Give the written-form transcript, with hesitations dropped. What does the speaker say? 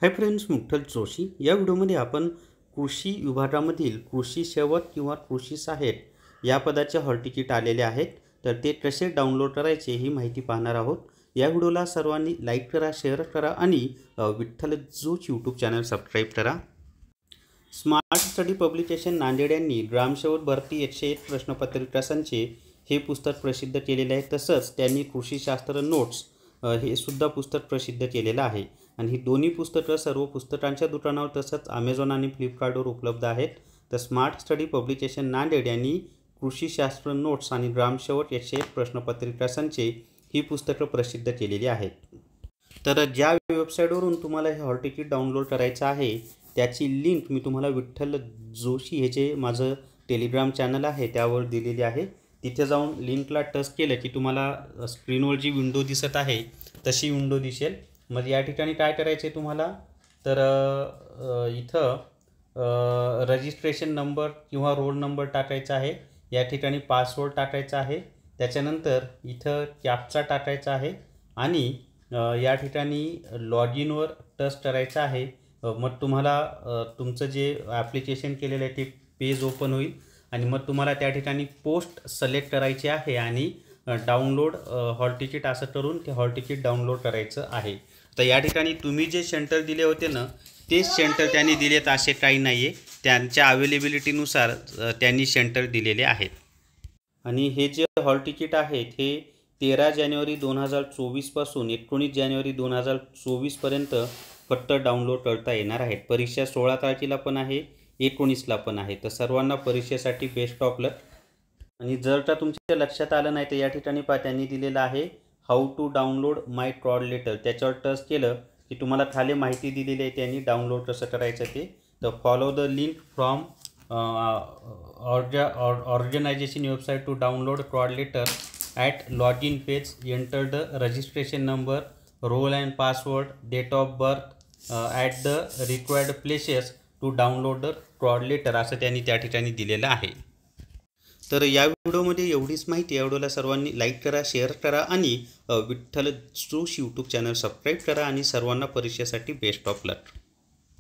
Hi friends, Vitthal Joshi या व्हिडिओमध्ये आपण कृषी विभागामधील कृषी सेवक किंवा कृषी सहाय्यक या पदाचे हॉल तिकीट आलेले आहेत. तर ते कसे डाउनलोड करायचे ही माहिती पाहणार आहोत. या व्हिडिओला सर्वांनी लाईक करा, शेअर करा आणि Vitthal Joshi YouTube channel subscribe करा. स्मार्ट स्टडी पब्लिकेशन नांदेड यांनी ग्रामसेवक भरती 101 प्रश्नपत्रिका संच हे पुस्तक प्रसिद्ध केलेले आहे. तसंच त्यांनी कृषीशास्त्र नोट्स हे सुद्धा पुस्तक प्रसिद्ध केलेलं आहे. आणि ही दोन्ही पुस्तकं सर्व पुस्तकांच्या दुकानावर तसंच अमेझॉन आणि फ्लिपकार्टवर उपलब्ध आहेत. तर स्मार्ट स्टडी पब्लिकेशन नांदेड यांनी कृषीशास्त्र नोट्स आणि ग्रामसेवक 101 प्रश्नपत्रिका संच ही पुस्तकं प्रसिद्ध केलेली आहेत. तर ज्या वेबसाईटवरून तुम्हाला हे हॉल तिकीट डाउनलोड करायचं आहे त्याची लिंक मी तुम्हाला विठ्ठल जोशी हे जे माझं टेलिग्राम चॅनल आहे त्यावर दिलेली आहे. तिथे जाऊन लिंकला टच केलं की तुम्हाला स्क्रीनवर जी विंडो दिसत आहे तशी विंडो दिसेल. मग या ठिकाणी काय करायचं आहे तुम्हाला, तर इथं रजिस्ट्रेशन नंबर किंवा रोल नंबर टाकायचा आहे. या ठिकाणी पासवर्ड टाकायचा आहे. त्याच्यानंतर इथं कॅप्चा टाकायचा आहे आणि या ठिकाणी लॉग इनवर टच करायचं आहे. मग तुम्हाला तुमचं जे ॲप्लिकेशन केलेलं आहे ते पेज ओपन होईल आणि मग तुम्हाला त्या ठिकाणी पोस्ट सिलेक्ट करायची आहे आणि डाउनलोड हॉल तिकीट असं करून ते हॉल तिकीट डाउनलोड करायचं आहे. तर या ठिकाणी तुम्ही जे सेंटर दिले होते ना तेच सेंटर त्यांनी दिलेत असे काही नाही आहे. त्यांच्या अवेलेबिलिटीनुसार त्यांनी सेंटर दिलेले आहेत. आणि हे जे हॉल तिकीट आहेत हे 13 जानेवारी 2024 पासून 19 जानेवारी 2024पर्यंत फक्त डाउनलोड करता येणार आहेत. परीक्षा 16 तारखेला पण आहे, 19ला पण आहे. तर सर्वांना परीक्षेसाठी बेस्ट ऑफ लक. आणि जर का तुमच्या लक्षात आलं नाही तर या ठिकाणी त्यांनी दिलेलं आहे how to download my trod letter. त्याच्यावर टच केलं की तुम्हाला खाली माहिती दिलेली आहे त्यांनी डाउनलोड कसं करायचं ते. तर follow the link from organisation website to download trod letter at log in page. Enter the registration number, roll and password, date of birth at the required places to download the trod letter असं त्यांनी त्या ठिकाणी दिलेलं आहे. तर या व्हिडिओमध्ये एवढीच माहिती. या व्हिडिओला सर्वांनी लाईक करा, शेअर करा आणि Vitthal Joshi YouTube channel subscribe करा आणि सर्वांना परीक्षेसाठी बेस्ट ऑफ लक.